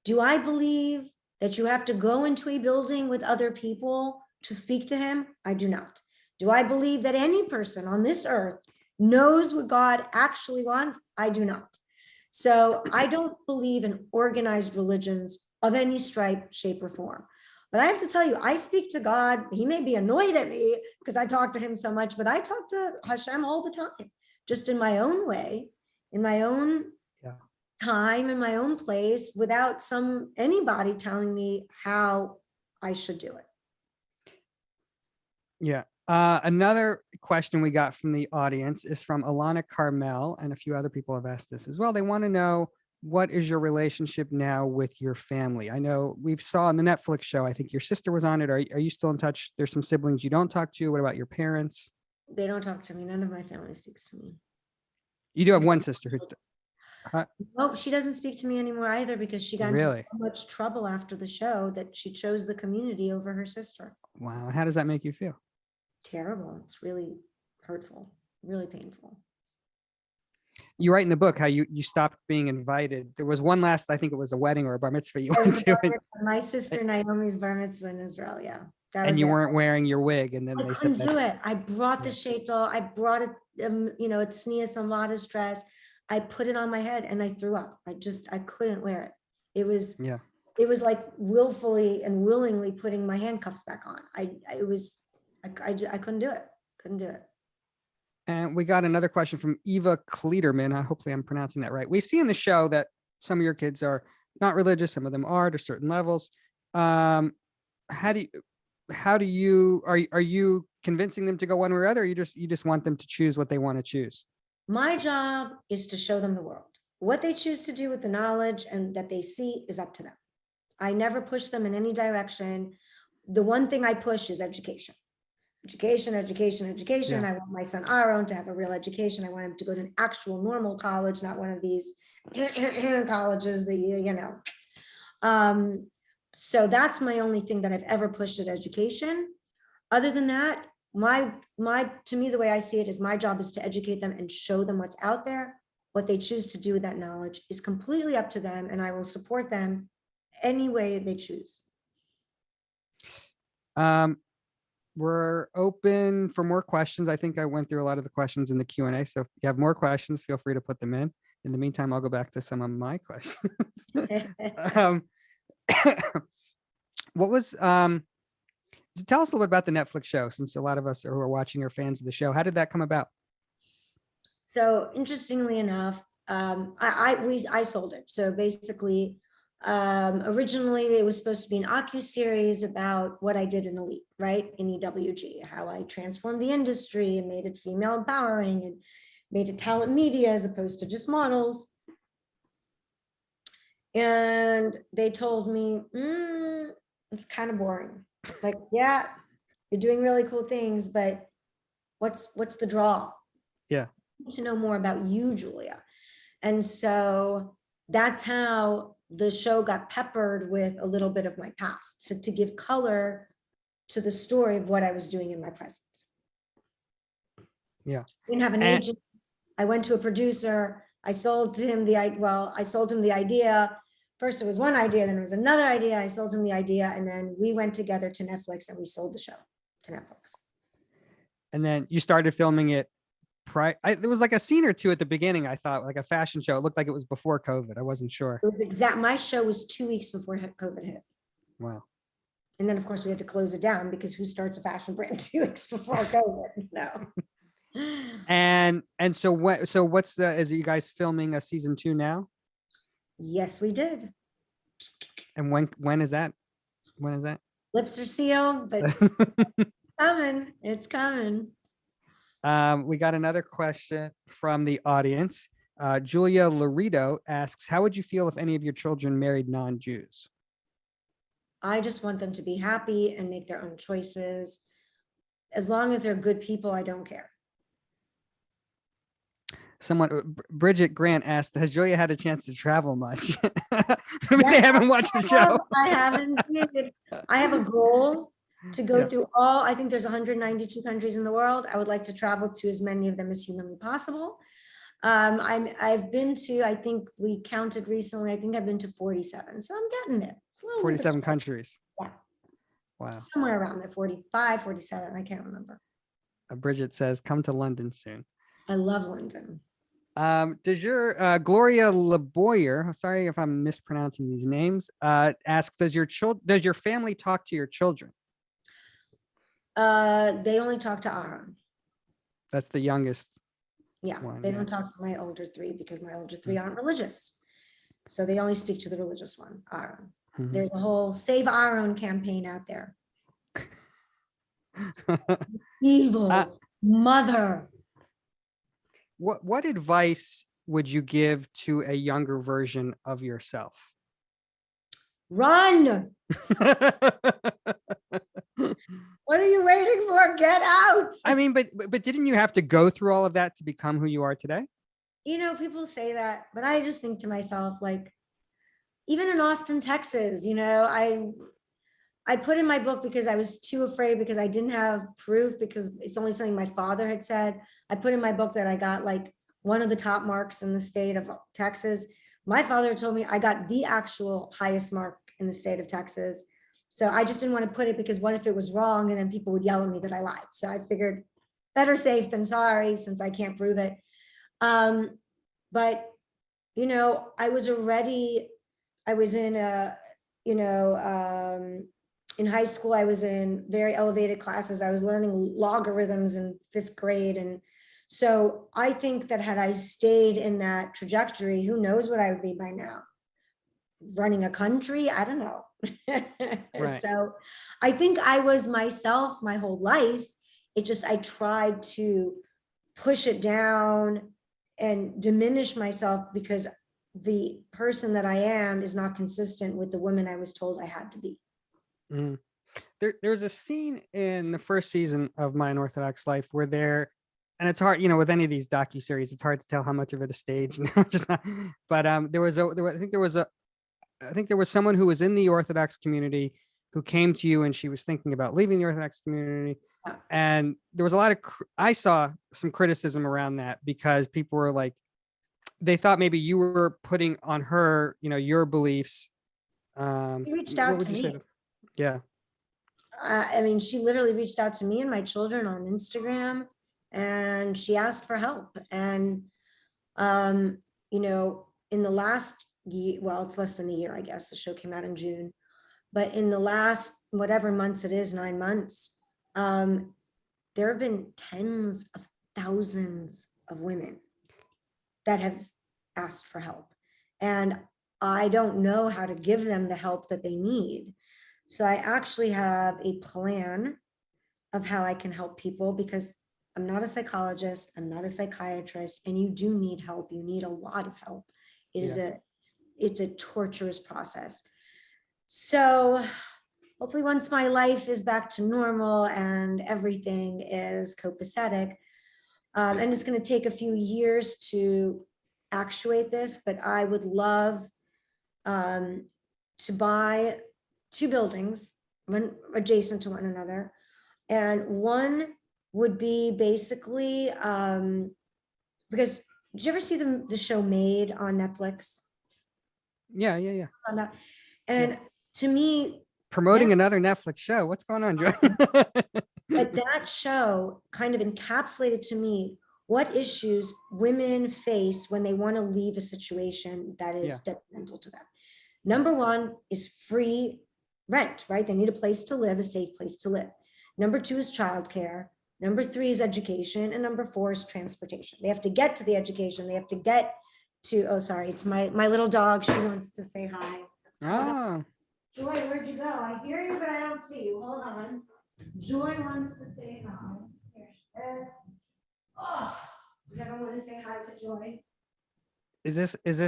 Do I believe that you have to go into a building with other people to speak to him? I do not. Do I believe that any person on this earth knows what God actually wants? I do not. So I don't believe in organized religions of any stripe, shape, or form. But I have to tell you, I speak to God. He may be annoyed at me because I talk to him so much, but I talk to Hashem all the time, just in my own way, in my own time, in my own place, without anybody telling me how I should do it. Yeah. Another question we got from the audience is from Alana Carmel, and a few other people have asked this as well. They want to know, what is your relationship now with your family? I know we've saw on the Netflix show, I think your sister was on it. Are you still in touch? There's some siblings you don't talk to. What about your parents? They don't talk to me. None of my family speaks to me. You do have one sister who... Nope, she doesn't speak to me anymore either, because she got into so much trouble after the show that she chose the community over her sister. Wow. How does that make you feel? Terrible. It's really hurtful, really painful. You write in the book how you stopped being invited. There was one last, I think it was a wedding or a bar mitzvah you It went was a to, bar mitzvah. My sister Naomi's bar mitzvah in Israel. Yeah, that and was you it. weren't wearing your wig, and then I they said couldn't do that. it. I brought the Yeah. shaitel. I brought it, a tznius and modest dress. I put it on my head and I threw up. I couldn't wear it. It was, Yeah. it was like willfully and willingly putting my handcuffs back on. I couldn't do it. Couldn't do it. And we got another question from Eva Kleederman. Hopefully I'm pronouncing that right. We see in the show that some of your kids are not religious. Some of them are to certain levels. How do you, are you convincing them to go one way or other? Or you just want them to choose what they want to choose? My job is to show them the world. What they choose to do with the knowledge and that they see is up to them. I never push them in any direction. The one thing I push is education. Education, education, education. Yeah. I want my son Aaron to have a real education. I want him to go to an actual normal college, not one of these colleges that you know. So that's my only thing that I've ever pushed at education. Other than that, to me, the way I see it is my job is to educate them and show them what's out there. What they choose to do with that knowledge is completely up to them, and I will support them any way they choose. We're open for more questions. I think I went through a lot of the questions in the Q&A. So if you have more questions, feel free to put them in. In the meantime, I'll go back to some of my questions. What was, tell us a little bit about the Netflix show, since a lot of us who are watching are fans of the show. How did that come about? So interestingly enough, I sold it. So basically, originally it was supposed to be an ocu-series about what I did in Elite, right? In EWG, how I transformed the industry and made it female empowering and made it talent media as opposed to just models. And they told me, it's kind of boring. Like, yeah, you're doing really cool things, but what's the draw? Yeah. I need to know more about you, Julia. And so that's how the show got peppered with a little bit of my past to give color to the story of what I was doing in my present. Yeah. I didn't have an agent. I went to a producer. I sold him the idea. First it was one idea, then it was another idea. I sold him the idea, and then we went together to Netflix and we sold the show to Netflix. And then you started filming it. There was like a scene or two at the beginning, I thought, like a fashion show. It looked like it was before COVID. I wasn't sure. It was my show was 2 weeks before COVID hit. Wow. And then of course we had to close it down because who starts a fashion brand 2 weeks before COVID? No. And so what's is you guys filming a season 2 now? Yes, we did. And when is that? When is that? Lips are sealed, but coming. It's coming. We got another question from the audience. Julia Laredo asks, how would you feel if any of your children married non-Jews? I just want them to be happy and make their own choices. As long as they're good people, I don't care. Bridget Grant asked, has Julia had a chance to travel much? Maybe they haven't watched the show. I haven't. I have a goal to go through I think there's 192 countries in the world. I would like to travel to as many of them as humanly possible. I've been to, I think we counted recently, I think I've been to 47. So I'm getting there. Slowly. 47 countries. Yeah. Wow. Somewhere around there, 45, 47. I can't remember. Bridget says, come to London soon. I love London. Does your Gloria LeBoyer, sorry if I'm mispronouncing these names, ask, does your family talk to your children? They only talk to Aaron. That's the youngest. Yeah, one, they don't talk to my older three because my older three aren't religious. So they only speak to the religious one, Aaron. There's a whole Save Aaron campaign out there. Evil mother. What advice would you give to a younger version of yourself? Run. What are you waiting for? Get out. I mean, but didn't you have to go through all of that to become who you are today? You know, people say that, but I just think to myself, like, even in Austin, Texas, you know, I put in my book because I was too afraid, because I didn't have proof, because it's only something my father had said. I put in my book that I got like one of the top marks in the state of Texas. My father told me I got the actual highest mark in the state of Texas. So I just didn't want to put it because what if it was wrong and then people would yell at me that I lied. So I figured better safe than sorry since I can't prove it. But, you know, I was in a, you know, in high school, I was in very elevated classes. I was learning logarithms in 5th grade. And so I think that had I stayed in that trajectory, who knows what I would be by now? Running a country? I don't know. Right. So I think I was myself my whole life. It just, I tried to push it down and diminish myself because the person that I am is not consistent with the woman I was told I had to be. Mm. There's a scene in the first season of My Unorthodox Life where and it's hard, you know, with any of these docuseries, it's hard to tell how much of it is staged. Just not, but I think there was someone who was in the Orthodox community who came to you and she was thinking about leaving the Orthodox community. Yeah. And there was a lot of, I saw some criticism around that because people were like, they thought maybe you were putting on her, you know, your beliefs. She reached What out would to you say me. to, yeah. I mean, she literally reached out to me and my children on Instagram and she asked for help. And, you know, in the last year, well, it's less than a year, I guess. The show came out in June. But in the last, whatever months it is, 9 months, there have been tens of thousands of women that have asked for help. And I don't know how to give them the help that they need. So I actually have a plan of how I can help people because I'm not a psychologist, I'm not a psychiatrist, and you do need help. You need a lot of help. It's a torturous process. So hopefully once my life is back to normal and everything is copacetic, and it's going to take a few years to actuate this, but I would love to buy 2 buildings, one adjacent to one another. And one would be basically, because did you ever see the show Made on Netflix? Yeah. And to me, Promoting that, another Netflix show. What's going on, Joe? but that show kind of encapsulated to me what issues women face when they want to leave a situation that is detrimental to them. Number 1 is free rent, right? They need a place to live, a safe place to live. Number 2 is childcare. Number 3 is education. And number 4 is transportation. They have to get to the education. They have to get to, oh, sorry, it's my little dog. She wants to say hi. Oh. Joy, where'd you go? I hear you, but I don't see you. Hold on. Joy wants to say hi. Here she is. Oh, does everyone want to say hi to Joy? Is this This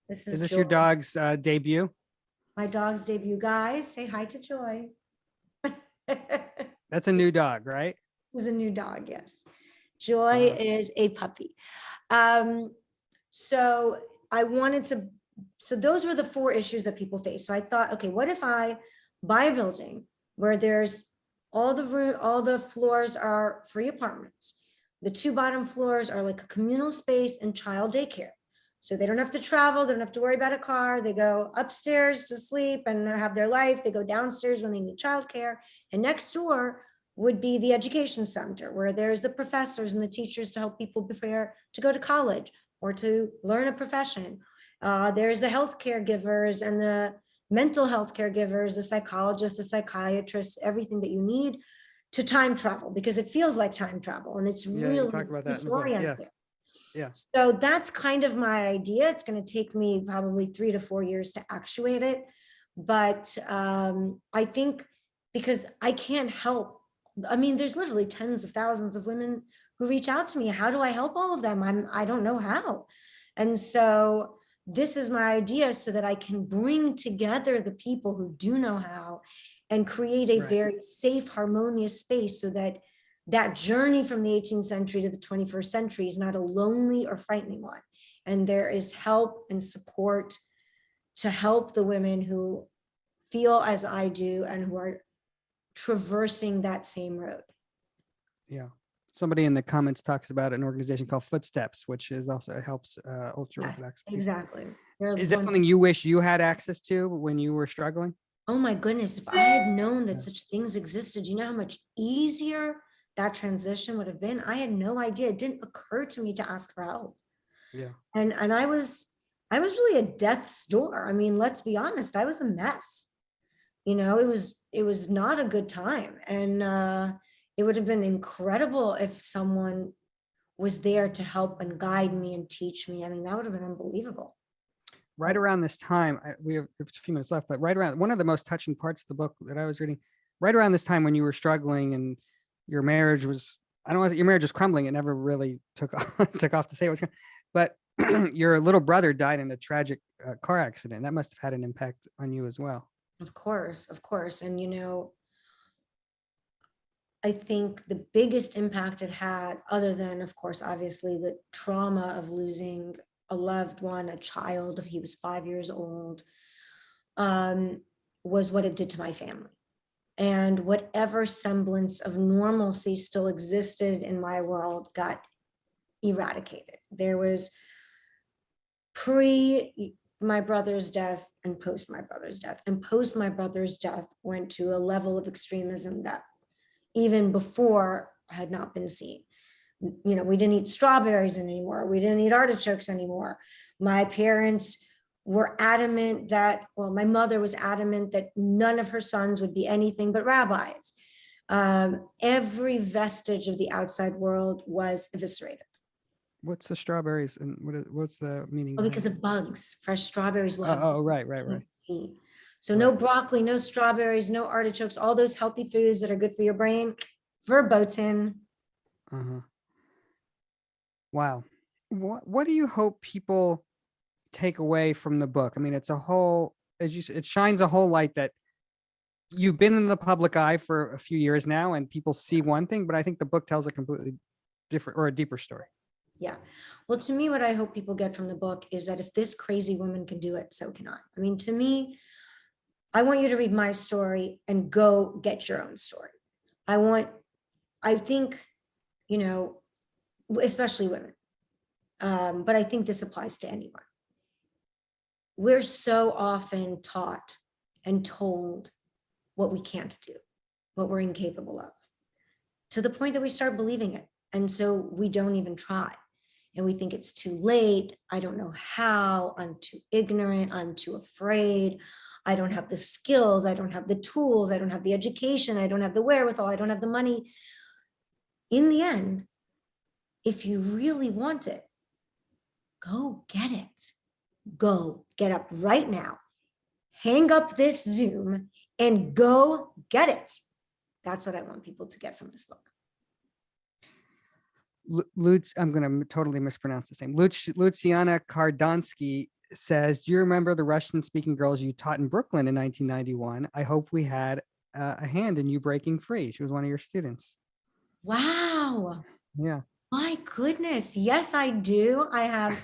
is is this Joy. your dog's debut? My dog's debut. Guys, say hi to Joy. That's a new dog, right? This is a new dog, yes. Joy is a puppy. So I wanted to, so those were the 4 issues that people face. So I thought, okay, what if I buy a building where there's all the floors are free apartments. The 2 bottom floors are like a communal space and child daycare. So they don't have to travel, they don't have to worry about a car. They go upstairs to sleep and have their life. They go downstairs when they need childcare. And next door would be the education center where there's the professors and the teachers to help people prepare to go to college or to learn a profession. There's the healthcare givers and the mental health caregivers, the psychologists, the psychiatrists, everything that you need to time travel, because it feels like time travel and it's really you talk about that in the book. disorienting. Yeah. So that's kind of my idea. It's going to take me probably 3 to 4 years to actuate it. But I think because I can't help, I mean, there's literally tens of thousands of women who reach out to me. How do I help all of them? I don't know how. And so this is my idea so that I can bring together the people who do know how and create a very safe, harmonious space so that that journey from the 18th century to the 21st century is not a lonely or frightening one. And there is help and support to help the women who feel as I do and who are traversing that same road. Yeah. Somebody in the comments talks about an organization called Footsteps, which is also helps ultra Yes, Orthodox. exactly. There's Is that one. something you wish you had access to when you were struggling? Oh my goodness, if I had known that Yeah. such things existed, you know how much easier that transition would have been? I had no idea. It didn't occur to me to ask for help. Yeah. And I was really at death's door. I mean, let's be honest, I was a mess. It was not a good time. And it would have been incredible if someone was there to help and guide me and teach me. I mean, that would have been unbelievable. Right around this time, we have a few minutes left, but right around one of the most touching parts of the book that I was reading, right around this time when you were struggling and your marriage was, I don't know, your marriage was crumbling. It never really took off, took off to say it was, but your little brother died in a tragic car accident. That must have had an impact on you as well. Of course, of course. And I think the biggest impact it had, other than, of course, obviously the trauma of losing a loved one, a child, if he was 5 years old, was what it did to my family. And whatever semblance of normalcy still existed in my world got eradicated. There was pre my brother's death and post my brother's death. And post my brother's death went to a level of extremism that even before had not been seen. We didn't eat strawberries anymore. We didn't eat artichokes anymore. My parents were adamant that, well, my mother was adamant that none of her sons would be anything but rabbis. Every vestige of the outside world was eviscerated. What's the strawberries and what's the meaning? Oh, because of bugs. Fresh strawberries will have. Oh, right. So Right. no broccoli, no strawberries, no artichokes, all those healthy foods that are good for your brain, verboten. Uh-huh. Wow. What do you hope people take away from the book? I mean, it's a whole, as you said, it shines a whole light that you've been in the public eye for a few years now and people see one thing, but I think the book tells a completely different or a deeper story. Yeah. Well, to me, what I hope people get from the book is that if this crazy woman can do it, so can I. I mean, to me, I want you to read my story and go get your own story. I think, especially women, but I think this applies to anyone. We're so often taught and told what we can't do, what we're incapable of, to the point that we start believing it. And so we don't even try. And we think it's too late. I don't know how. I'm too ignorant. I'm too afraid. I don't have the skills. I don't have the tools. I don't have the education. I don't have the wherewithal. I don't have the money. In the end, if you really want it, go get it. Go get up right now. Hang up this Zoom and go get it. That's what I want people to get from this book. Lutz, I'm going to totally mispronounce his name. Luciana Kardonsky says, do you remember the Russian-speaking girls you taught in Brooklyn in 1991? I hope we had a hand in you breaking free. She was one of your students. Wow. Yeah. My goodness. Yes, I do. I have,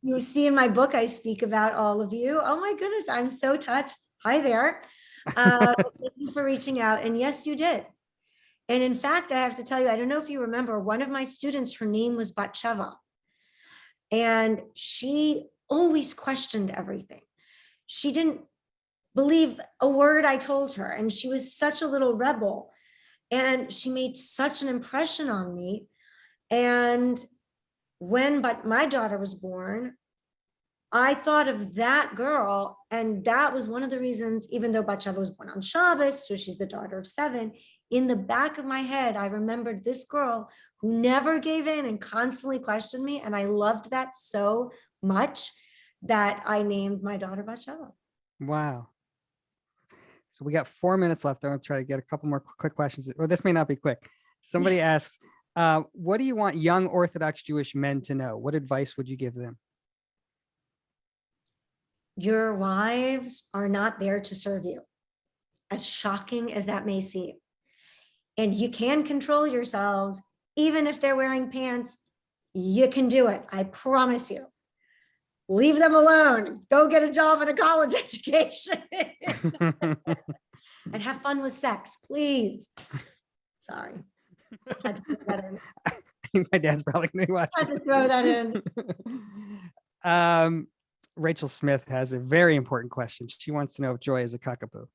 you see in my book, I speak about all of you. Oh my goodness. I'm so touched. Hi there. Thank you for reaching out. And yes, you did. And in fact, I have to tell you, I don't know if you remember, one of my students, her name was Batsheva. And she always questioned everything. She didn't believe a word I told her. And she was such a little rebel. And she made such an impression on me. And when my daughter was born, I thought of that girl. And that was one of the reasons, even though Batsheva was born on Shabbos, so she's the daughter of 7, in the back of my head, I remembered this girl who never gave in and constantly questioned me. And I loved that so much that I named my daughter Batsheva. Wow. So we got 4 minutes left. I'm going to try to get a couple more quick questions. Or this may not be quick. Somebody asks, what do you want young Orthodox Jewish men to know? What advice would you give them? Your wives are not there to serve you, as shocking as that may seem. And you can control yourselves, even if they're wearing pants. You can do it. I promise you. Leave them alone. Go get a job and a college education. And have fun with sex, please. Sorry. Had to throw that in. I think my dad's probably going to be Had watching. to throw that in. Rachel Smith has a very important question. She wants to know if Joy is a cockapoo.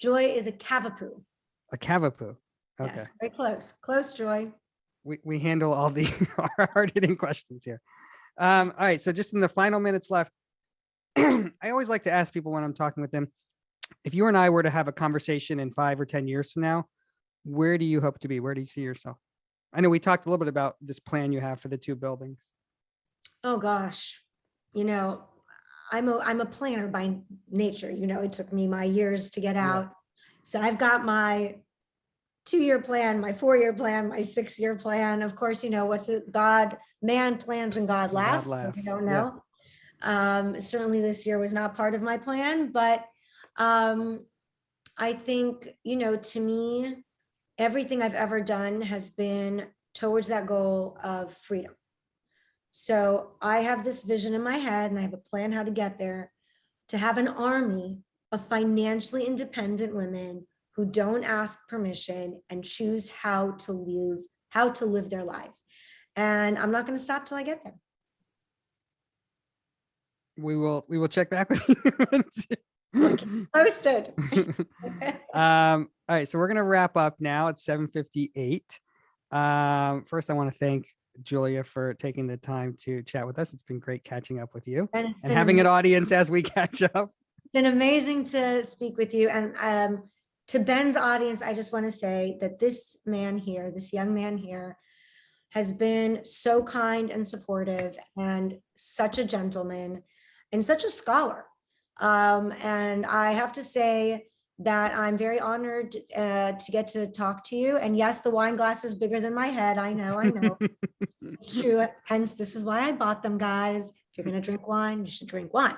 Joy is a cavapoo. A cavapoo. Okay. Yes, very close. Close, Joy. We handle all the hard-hitting questions here. All right. So just in the final minutes left, I always like to ask people when I'm talking with them, if you and I were to have a conversation in 5 or 10 years from now, where do you hope to be? Where do you see yourself? I know we talked a little bit about this plan you have for the 2 buildings. Oh gosh, you know, I'm a planner by nature. You know, it took me my years to get out. So I've got my 2-year plan, my 4-year plan, my 6-year plan. Of course, you know, what's it? Man plans and God laughs. So I don't know. Certainly this year was not part of my plan, but I think, you know, to me, everything I've ever done has been towards that goal of freedom. So I have this vision in my head and I have a plan how to get there, to have an army of financially independent women who don't ask permission and choose how to live their life. And I'm not going to stop till I get there. We will check back with you. Posted. All right, so we're gonna wrap up now. It's 7:58. First, I want to thank Julia for taking the time to chat with us. It's been great catching up with you and having an audience as we catch up. It's been amazing to speak with you. And to Ben's audience, I just want to say that this young man here, has been so kind and supportive and such a gentleman and such a scholar. And I have to say that I'm very honored to get to talk to you. And yes, the wine glass is bigger than my head. I know. It's true. Hence, this is why I bought them, guys. If you're going to drink wine, you should drink wine.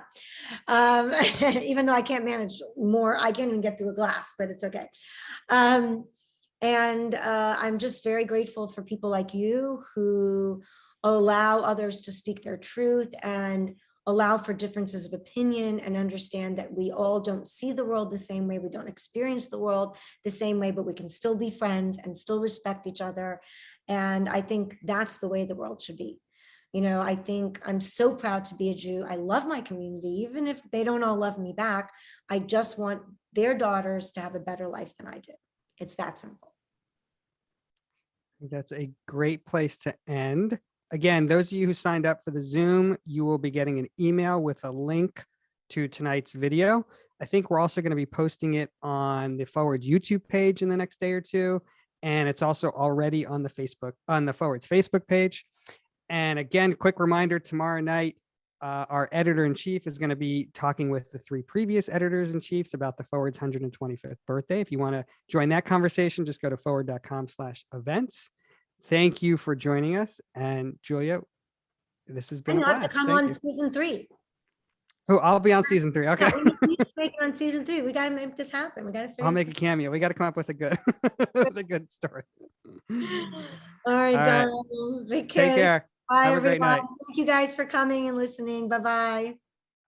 Even though I can't manage more, I can't even get through a glass, but it's okay. And I'm just very grateful for people like you who allow others to speak their truth and allow for differences of opinion and understand that we all don't see the world the same way. We don't experience the world the same way, but we can still be friends and still respect each other. And I think that's the way the world should be. You know, I think I'm so proud to be a Jew. I love my community, even if they don't all love me back. I just want their daughters to have a better life than I did. It's that simple. That's a great place to end. Again, those of you who signed up for the Zoom, you will be getting an email with a link to tonight's video. I think we're also going to be posting it on the Forward's YouTube page in the next day or two. And it's also already on the Forward's Facebook page. And again, quick reminder, tomorrow night, our editor-in-chief is going to be talking with the 3 previous editors-in-chiefs about the Forward's 125th birthday. If you want to join that conversation, just go to forward.com/events. Thank you for joining us. And Julia, this has been a blast. I have to come on season 3. Oh, I'll be on season 3. Okay. Yeah, we need to make it on season 3. We got to make this happen. We got to. I'll make a cameo. We got to come up with a good, with a good story. All right, All darling. Take care. Bye, Have a great everyone. night. Thank you guys for coming and listening. Bye-bye.